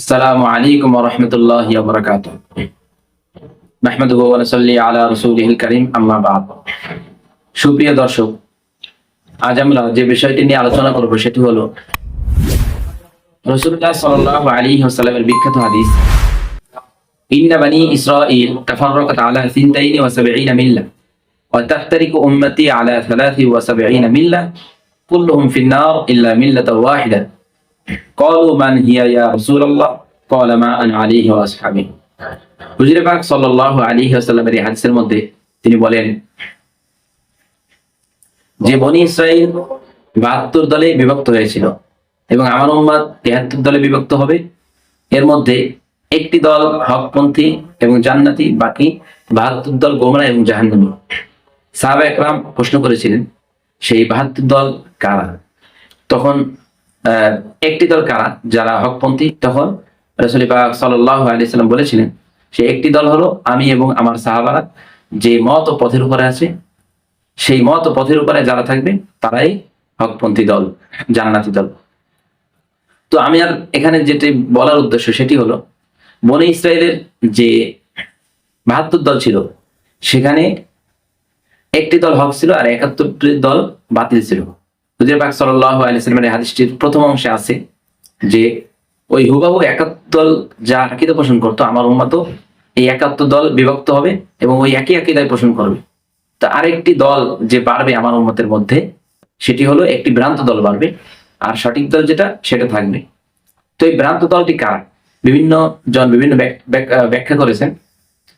আসসালামু আলাইকুম ওয়া রাহমাতুল্লাহি ওয়া বারাকাতুহু। নাহমাদুহু ওয়া নুসাল্লি আলা রাসূলিহিল কারীম, আম্মা বা'দ। সুপ্রিয় দর্শক, আজ আমরা যে বিষয়টি নিয়ে আলোচনা করব সেটি হলো রাসূলুল্লাহ সাল্লাল্লাহু আলাইহি ওয়াসাল্লামের বিখ্যাত হাদিস, ইন্না বানি ইসরাঈল তাফাররাকাত আলা 72 মিল্লাহ ওয়া তাফতারিকু উম্মতি আলা 73 মিল্লাহ কুল্লুহুম ফিন-নার ইল্লা মিল্লাতান ওয়াহিদা। ক্বালু মান হিয়া ইয়া রাসূলুল্লাহ? ক্বালা মা আনা আলাইহি ওয়া আসহাবি। হুজুরে পাক সাল্লাল্লাহু আলাইহি ওয়াসাল্লামের এই হাদিসের মধ্যে তিনি বলেন যে বনি ইসরাইল 72 দলে বিভক্ত হয়েছিল এবং আমার উম্মত 73 দলে বিভক্ত হবে। এর মধ্যে একটি দল হকপন্থী এবং জান্নাতি, বাকি 72 দল গোমরাহ এবং জাহান্নামী। সাহাবায়ে কেরাম প্রশ্ন করেছিলেন, সেই 72 দল কারা? তখন একটি দল কারা যারা হকপন্থী? তখন রাসূল পাক সাল্লাল্লাহু আলাইহি সাল্লাম বলেছিলেন, সেই একটি দল হলো আমি এবং আমার সাহাবারা যে মত ও পথের উপরে আছে, সেই মত ও পথের উপরে যারা থাকবে তারাই হকপন্থী দল, জান্নাতি দল। তো আমি আর এখানে যেটি বলার উদ্দেশ্য সেটি হলো, বনি ইসরাইলের যে 72 দল ছিল সেখানে একটি দল হক ছিল আর 71টি দল বাতিল ছিল। হুজুর পাক সাল্লাল্লাহু আলাইহি ওয়াসাল্লামের হাদিসটির প্রথম অংশে আছে যে ওই হুবহু 71 দল যা আকীদা পোষণ করতো, আমার উম্মতও এই 71 দল বিভক্ত হবে এবং ওই একই আকীদায় পোষণ করবে। তো আরেকটি দল যে বাড়বে আমার উম্মতের মধ্যে, সেটি হলো একটি ভ্রান্ত দল বাড়বে, আর সঠিক দল যেটা সেটা থাকবে। তো এই ভ্রান্ত দলটি কার? বিভিন্ন জন বিভিন্ন ব্যাখ্যা করেছেন।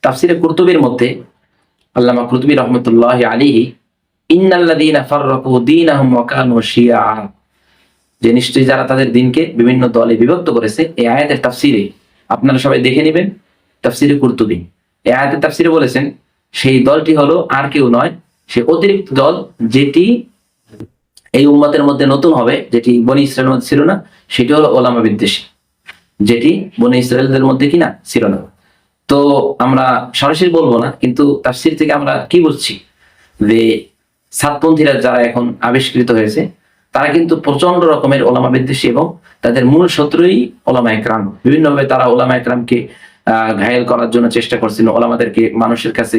তাফসিরে কুরতুবীর মধ্যে আল্লামা কুরতুবী রাহমাতুল্লাহি আলাইহি ইন্নাল্লাযীনা ফাররাকু দীনাহুম ওয়া কানু শিয়া, যে নিশ্চয়ই যারা তাদের দিনকে বিভিন্ন দলে বিভক্ত করেছে। এই আয়াতের তাফসিরে আপনারা সবাই দেখে নেবেন, তাফসিরে কুরতুবী এই আয়াতের তাফসিরে বলেছেন সেই দলটি হলো আর কেউ নয়, সে অতিরিক্ত দল যেটি এই উম্মতের মধ্যে নতুন হবে, যেটি বনি ইসরায়েলের মধ্যে ছিল না, সেটি হলো ওলামা বিদ্বেষী, যেটি বনি ইসরায়েলদের মধ্যে কিনা ছিল না। তো আমরা সরাসরি বলবো না, কিন্তু তাফসির থেকে আমরা কি বুঝছি যে সাতপন্থীরা যারা এখন আবিষ্কৃত হয়েছে তারা কিন্তু প্রচন্ড রকমের ওলামা বিদ্বেষী এবং তাদের মূল শত্রুই ওলামা একরাম। বিভিন্নভাবে তারা ওলামা একরামকে ঘায়েল করার জন্য চেষ্টা করছেন, ওলামাদেরকে মানুষের কাছে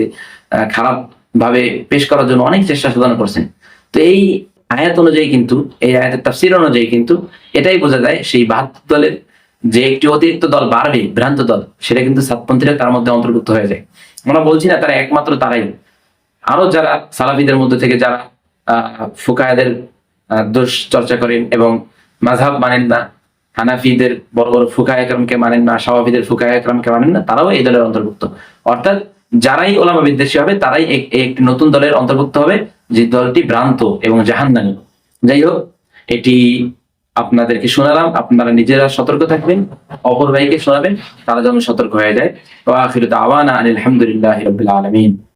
খারাপ ভাবে পেশ করার জন্য অনেক চেষ্টা সাধনা করছেন। তো এই আয়াত অনুযায়ী কিন্তু, এই আয়াতের তাফসীর অনুযায়ী কিন্তু এটাই বোঝা যায় সেই 72 দলের যে একটি অতিরিক্ত দল বাড়বে, ভ্রান্ত দল, সেটা কিন্তু সাতপন্থীরা তার মধ্যে অন্তর্ভুক্ত হয়ে যায়। আমরা বলছি না তারা একমাত্র তারাই, আরো যারা সালাফিদের মধ্যে থেকে যারা ফুকাহাদের দোষ চর্চা করেন এবং মাযহাব মানেন না, হানাফিদের বড় বড় ফুকাহা একরামকে মানেন না, শাওয়াফিদের ফুকাহা একরামকে মানেন না, তারাও এই দলের অন্তর্ভুক্ত। অর্থাৎ যারাই ওলামা বিদ্বেষী হবে তারাই একটি নতুন দলের অন্তর্ভুক্ত হবে, যে দলটি ভ্রান্ত এবং জাহান্নামী। যাই হোক, এটি আপনাদেরকে শোনালাম, আপনারা নিজেরা সতর্ক থাকবেন, অপর ভাইকে শোনাবেন, তারা যেন সতর্ক হয়ে যায়। ওয়া আখিরু দাওয়ানা আনিল হামদুলিল্লাহি রাব্বিল আলামিন।